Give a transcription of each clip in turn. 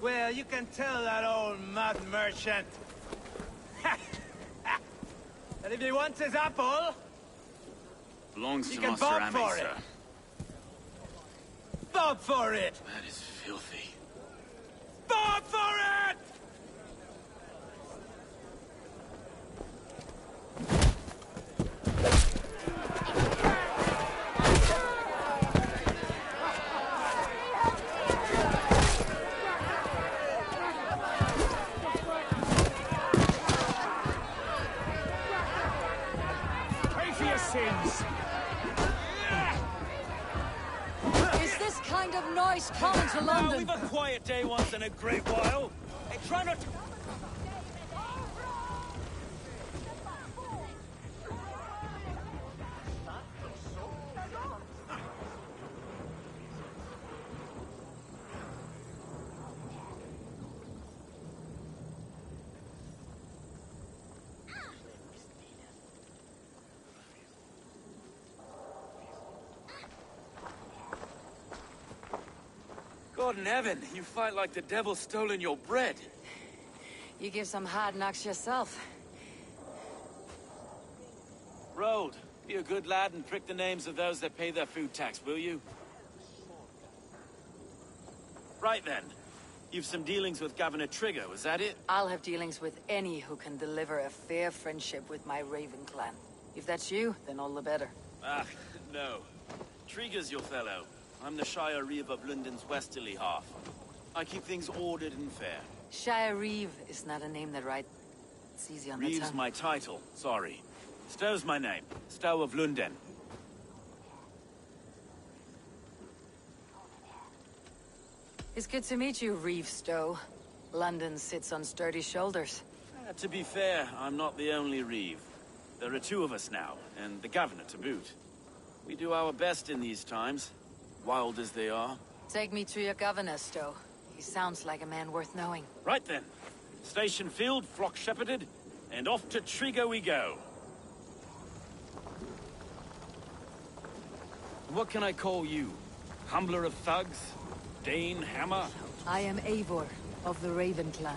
Well, you can tell that old mud merchant. And if he wants his apple, Belongs you to can Master bob Ame, for sir. it. Bob for it! That is filthy. Bob for it! Pay for your sins! Is this kind of noise common to Now, London? we've a quiet day once in a great while. Hey, try not to... God in heaven, you fight like the devil's stolen your bread. You give some hard knocks yourself. Road, be a good lad and prick the names of those that pay their food tax, will you? Right then. You've some dealings with Governor Trigger, was that it? I'll have dealings with any who can deliver a fair friendship with my Raven clan. If that's you, then all the better. Ah, no. Trigger's your fellow. I'm the Shire Reeve of London's westerly half. I keep things ordered and fair. Shire Reeve is not a name that writes. It's easy on the Reeve's tongue. my title, sorry. Stow's my name. Stow of London. It's good to meet you, Reeve Stowe. London sits on sturdy shoulders. To be fair, I'm not the only Reeve. There are two of us now, and the governor to boot. We do our best in these times, wild as they are. Take me to your governor, Stowe. He sounds like a man worth knowing. Right then. Station filled, flock shepherded, and off to Trigo we go. What can I call you? Humbler of thugs? Dane Hammer? I am Eivor, of the Raven clan.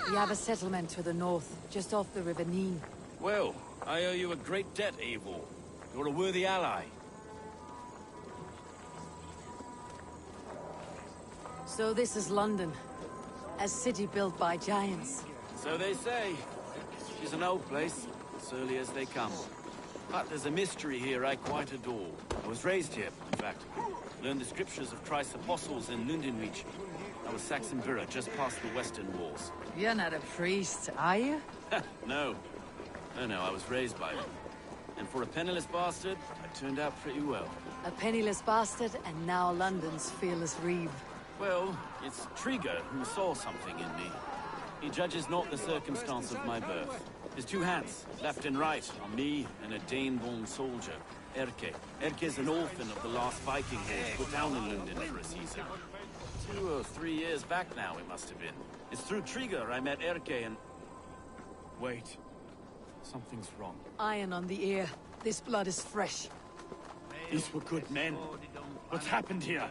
We have a settlement to the north, just off the River Neen. Well, I owe you a great debt, Eivor. You're a worthy ally. So this is London. A city built by giants. So they say. She's an old place, as early as they come. But there's a mystery here I quite adore. I was raised here, in fact. Learned the scriptures of Christ's apostles in Lundenreach. I was Saxon Borough, just past the western walls. You're not a priest, are you? No. No, I was raised by them. And for a penniless bastard, I turned out pretty well. A penniless bastard, and now London's fearless Reeve. Well, it's Trigger who saw something in me. He judges not the circumstance of my birth. His two hands, left and right, on me and a Dane-born soldier, Erke. Erke's an orphan of the last Viking wars put down in London for a season. 2 or 3 years back now, it must have been. It's through Trigger I met Erke and... Wait. Something's wrong. Iron on the ear. This blood is fresh. These were good men. What's happened here?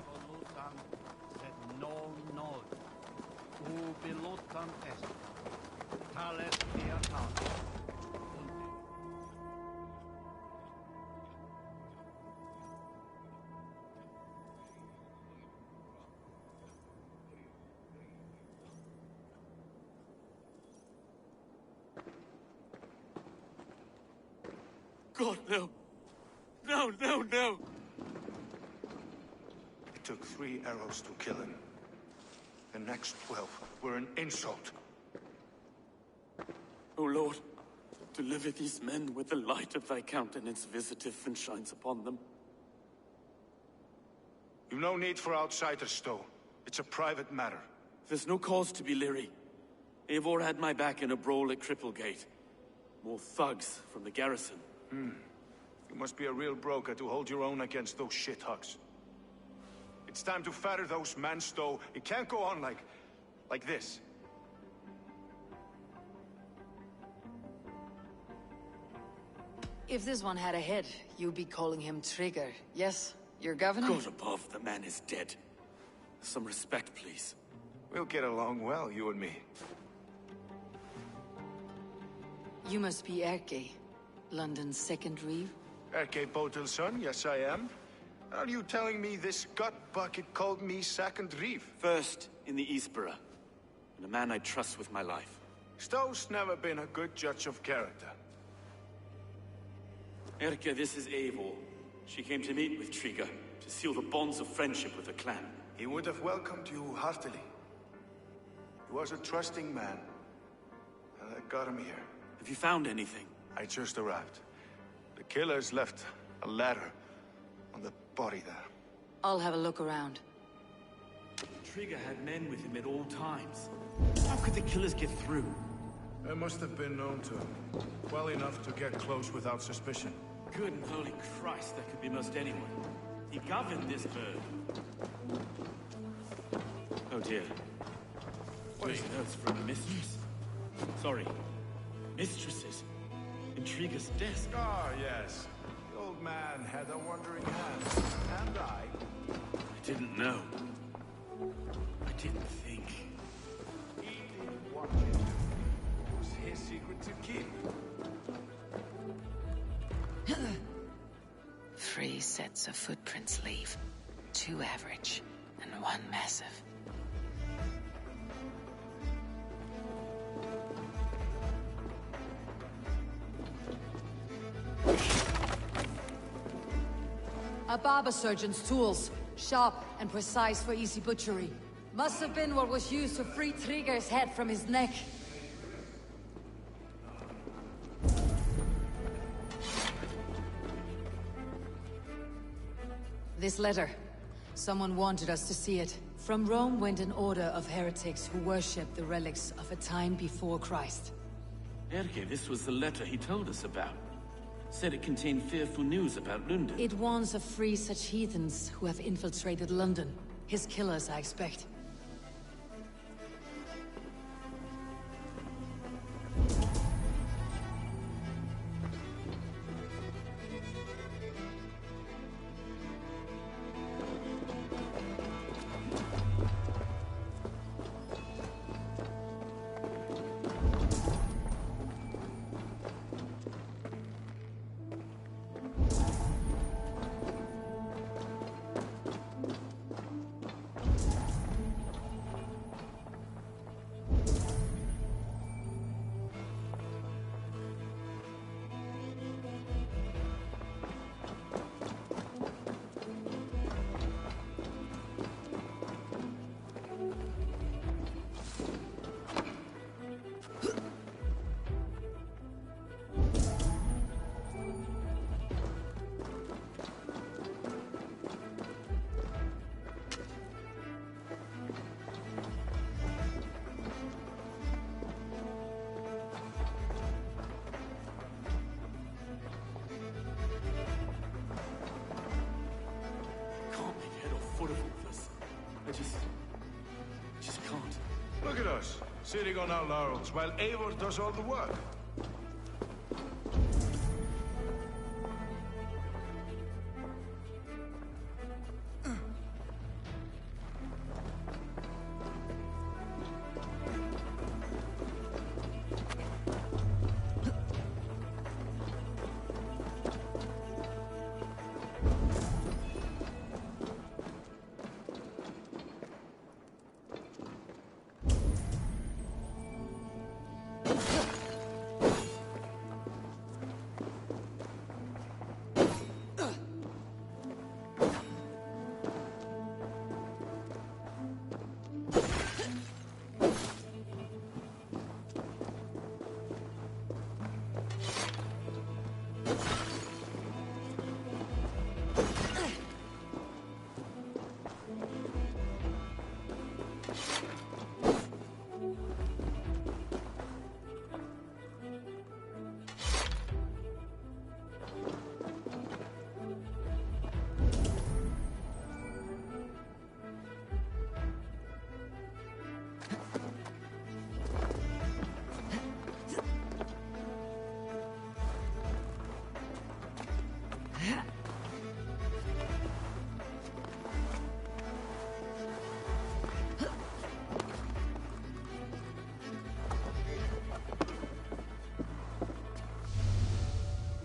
God, no. No. It took 3 arrows to kill him. The next 12 were an insult. O Lord, deliver these men with the light of thy countenance visiteth and shines upon them. You've no need for outsiders, Stowe. It's a private matter. There's no cause to be leery. Eivor had my back in a brawl at Cripplegate. More thugs from the garrison. You must be a real broker to hold your own against those shithugs. It's time to fatter those men, Stowe. It can't go on like this. If this one had a head, you'd be calling him Trigger. Yes? Your governor? God above, the man is dead. Some respect, please. We'll get along well, you and me. You must be Erke, London's second reeve. Erke Botel's son, yes I am. Are you telling me this gut bucket called me second reeve? First in the Eastborough, and a man I trust with my life. Stowe's never been a good judge of character. Erke, this is Eivor. She came to meet with Triga, to seal the bonds of friendship with the clan. He would have welcomed you heartily. He was a trusting man. And I got him here. Have you found anything? I just arrived. The killers left a ladder on the body there. I'll have a look around. Triga had men with him at all times. How could the killers get through? They must have been known to him. Well enough to get close without suspicion. Good and holy Christ, that could be most anyone. He governed this bird. Oh dear. What is notes from a mistress? Sorry, mistresses. Intriga's desk. Ah, yes. The old man had a wandering hand. And I. I didn't know. I didn't think. He didn't want it. It was his secret to keep. 3 sets of footprints leave. 2 average, and 1 massive. A barber surgeon's tools. Sharp and precise for easy butchery. Must have been what was used to free Triga's head from his neck. This letter. Someone wanted us to see it. From Rome went an order of heretics who worshipped the relics of a time before Christ. Erke, this was the letter he told us about. Said it contained fearful news about London. It warns of 3 such heathens who have infiltrated London. His killers, I expect. I just can't. Look at us, sitting on our laurels while Eivor does all the work.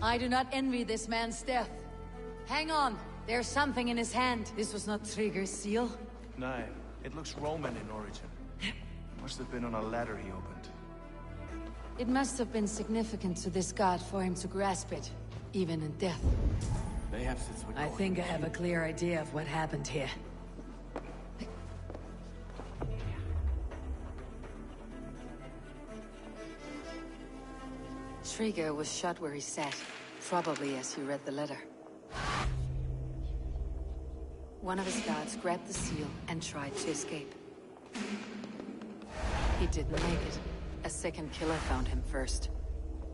I do not envy this man's death. Hang on, there's something in his hand. This was not Trigger's seal. No, it looks Roman in origin. Must have been on a ladder he opened. It must have been significant to this god for him to grasp it, even in death. Perhaps it's what I think I have a clear idea of what happened here. Trigger was shot where he sat, probably as he read the letter. One of his guards grabbed the seal and tried to escape. He didn't make it. A second killer found him first.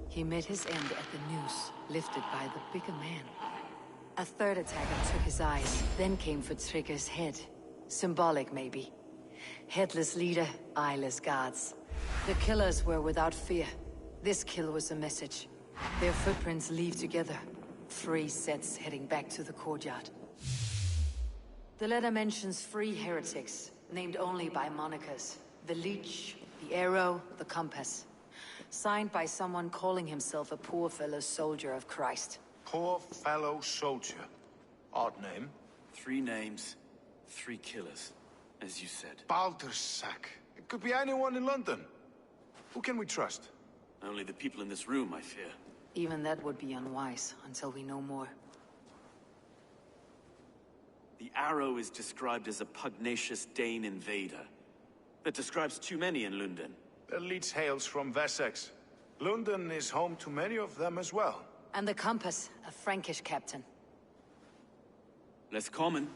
He met his end at the noose, lifted by the bigger man. A third attacker took his eyes, then came for Trigger's head. Symbolic, maybe. Headless leader, eyeless guards. The killers were without fear. This kill was a message. Their footprints leave together. 3 sets heading back to the courtyard. The letter mentions 3 heretics, named only by monikers. The Leech, the Arrow, the Compass. Signed by someone calling himself a poor fellow soldier of Christ. Poor fellow soldier. Odd name. 3 names, 3 killers, as you said. Baldersack. It could be anyone in London. Who can we trust? Only the people in this room, I fear. Even that would be unwise, until we know more. The Arrow is described as a pugnacious Dane invader. That describes too many in London. The Leech hails from Wessex. London is home to many of them as well. And the Compass, a Frankish captain. Less common,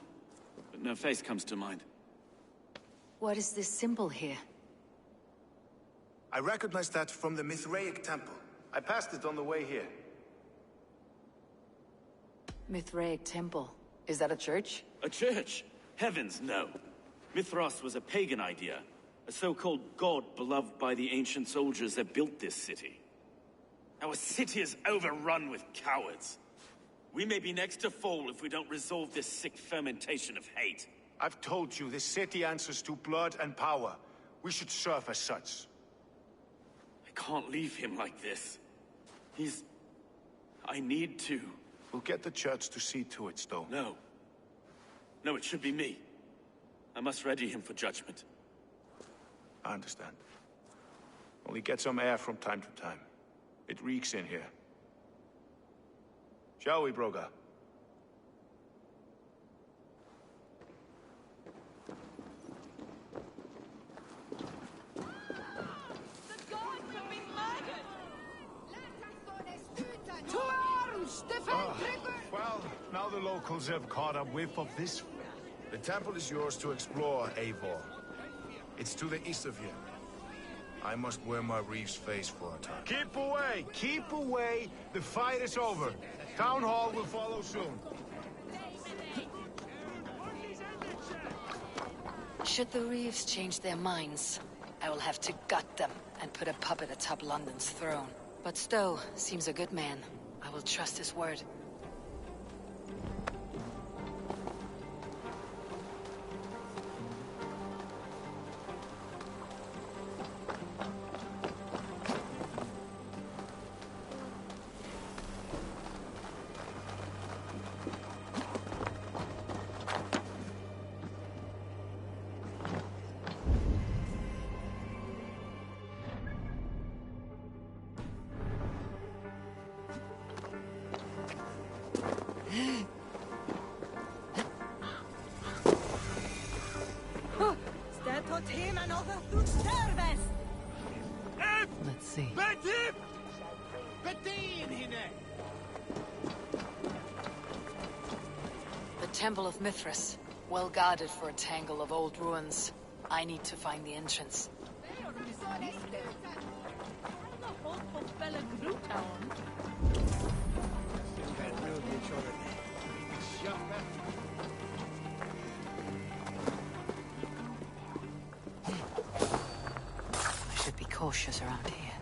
but no face comes to mind. What is this symbol here? I recognize that from the Mithraic temple. I passed it on the way here. Mithraic temple. Is that a church? A church? Heavens, no. Mithras was a pagan idea. A so-called god beloved by the ancient soldiers that built this city. Our city is overrun with cowards. We may be next to fall if we don't resolve this sick fermentation of hate. I've told you, this city answers to blood and power. We should serve as such. I can't leave him like this. I need to. We'll get the church to see to it, Stowe. No. No, it should be me. I must ready him for judgment. I understand. Only get some air from time to time. It reeks in here. Shall we, Broga? Well, now the locals have caught a whiff of this. The temple is yours to explore, Eivor. It's to the east of you. I must wear my Reeve's face for a time. Keep away! Keep away! The fight is over. Town Hall will follow soon. Should the Reeves change their minds, I will have to gut them and put a puppet atop London's throne. But Stowe seems a good man. I will trust his word. Let's see. The Temple of Mithras, well guarded for a tangle of old ruins. I need to find the entrance. I should be cautious around here.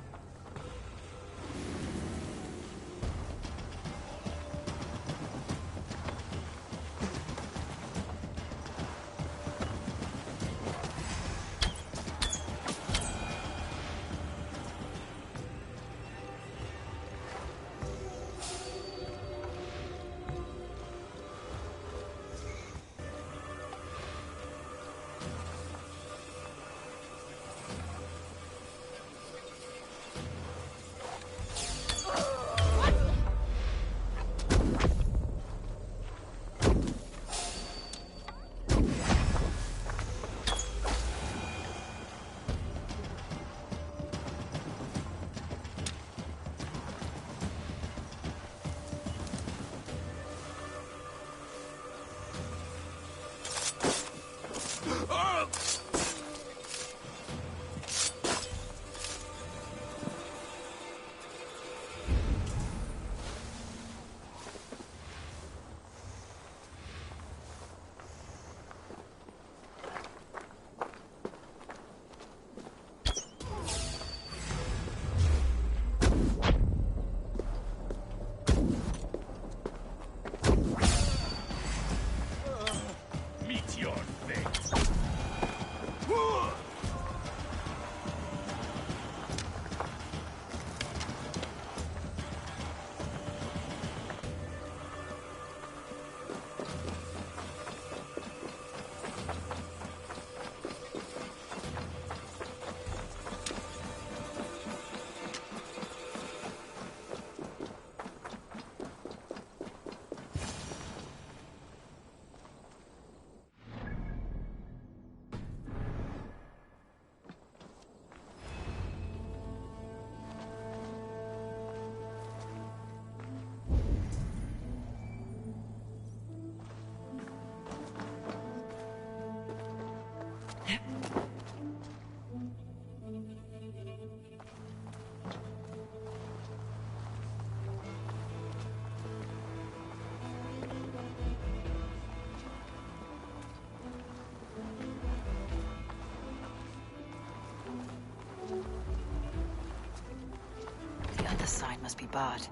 must be barred.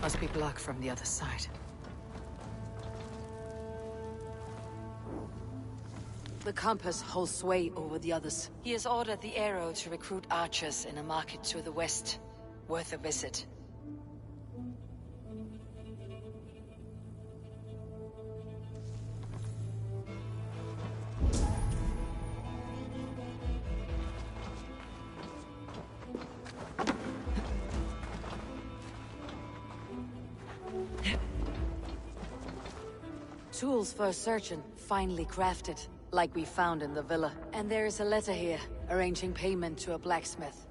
Must be blocked from the other side. The compass holds sway over the others. He has ordered the arrow to recruit archers in a market to the west. Worth a visit. Tools for a surgeon, finely crafted, like we found in the villa. And there is a letter here, arranging payment to a blacksmith.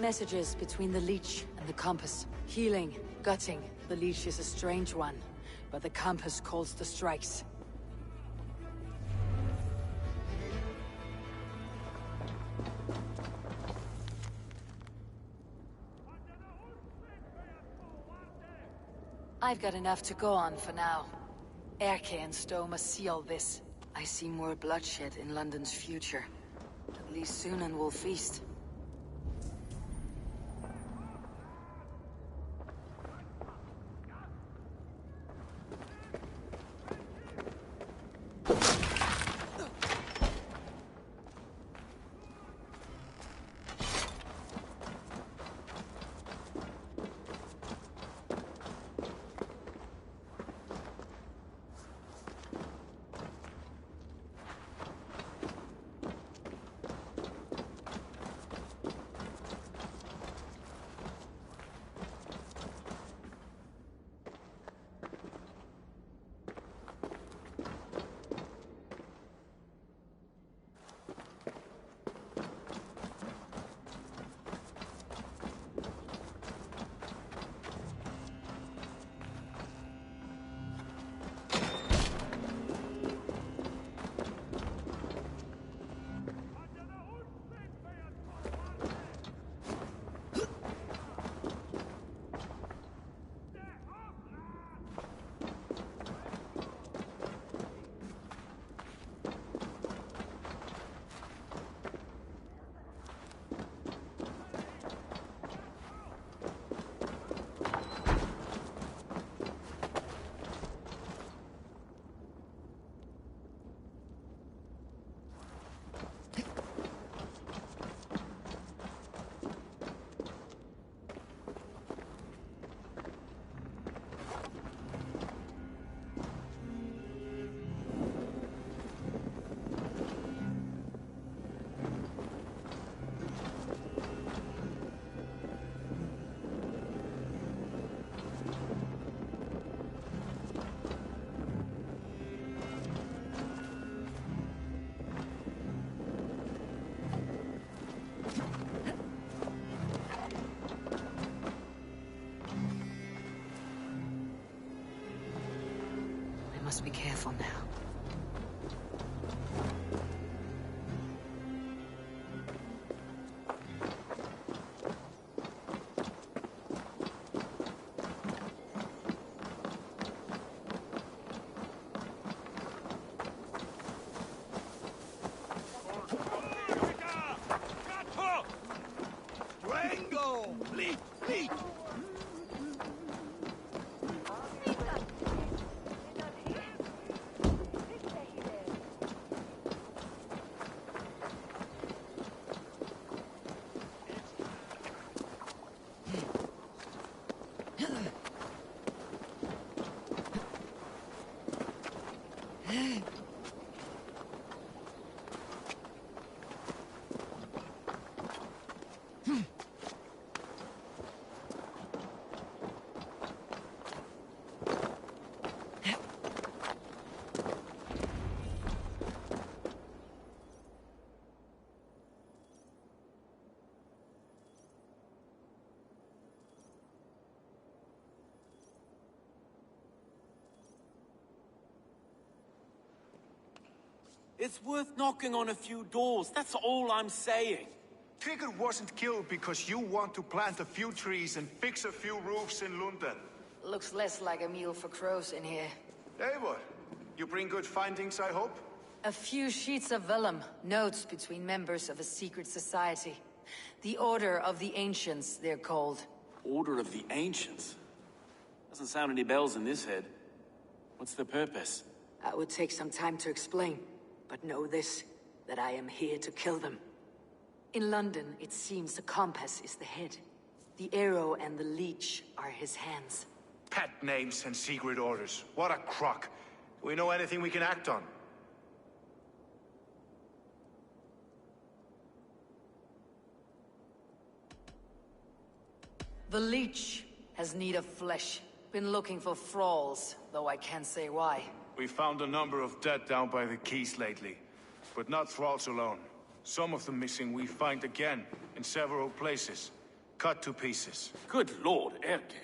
Messages between the Leech and the Compass. Healing, gutting. The Leech is a strange one, but the Compass calls the strikes. I've got enough to go on for now. Erke and Stowe must see all this. I see more bloodshed in London's future. At least Sunan will feast. Must be careful now. Rango! Leap! Leap! It's worth knocking on a few doors, that's all I'm saying. Trigger wasn't killed because you want to plant a few trees and fix a few roofs in London. Looks less like a meal for crows in here. Hey, what? You bring good findings, I hope? A few sheets of vellum, notes between members of a secret society. The Order of the Ancients, they're called. Order of the Ancients? Doesn't sound any bells in this head. What's the purpose? That would take some time to explain. But know this, that I am here to kill them. In London, it seems the Compass is the head. The arrow and the leech are his hands. Pet names and secret orders. What a crock. Do we know anything we can act on? The leech has need of flesh. Been looking for thralls, though I can't say why. We found a number of dead down by the quays lately. But not thralls alone. Some of the missing we find again, in several places. cut to pieces. Good lord, Erke.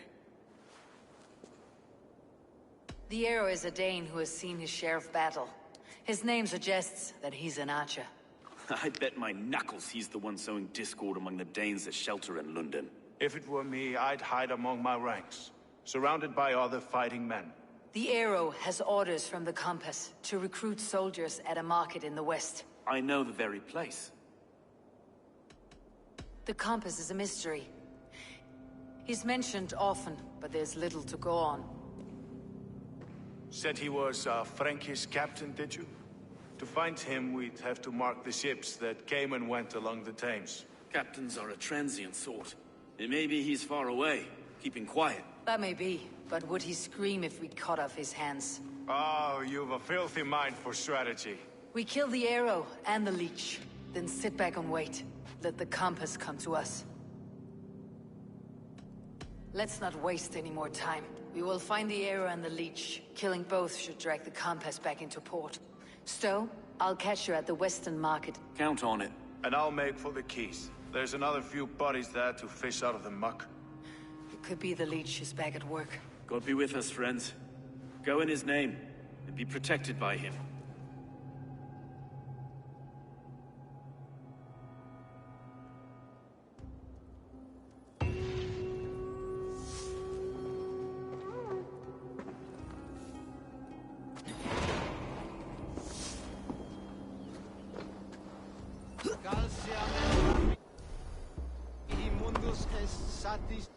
The Arrow is a Dane who has seen his share of battle. His name suggests that he's an archer. I bet my knuckles he's the one sowing discord among the Danes that shelter in London. If it were me, I'd hide among my ranks, surrounded by other fighting men. The Arrow has orders from the Compass to recruit soldiers at a market in the west. I know the very place. The Compass is a mystery. He's mentioned often, but there's little to go on. Said he was a Frankish captain, did you? To find him, we'd have to mark the ships that came and went along the Thames. Captains are a transient sort. It may be he's far away, keeping quiet. That may be, but would he scream if we cut off his hands? Oh, you've a filthy mind for strategy. We kill the Arrow and the Leech, then sit back and wait. Let the Compass come to us. Let's not waste any more time. We will find the Arrow and the Leech. Killing both should drag the Compass back into port. Stowe, I'll catch you at the Western Market. Count on it. And I'll make for the Keys. There's another few bodies there to fish out of the muck. It could be the Leech is back at work. God be with us, friends. Go in his name, and be protected by him. Imundus est satis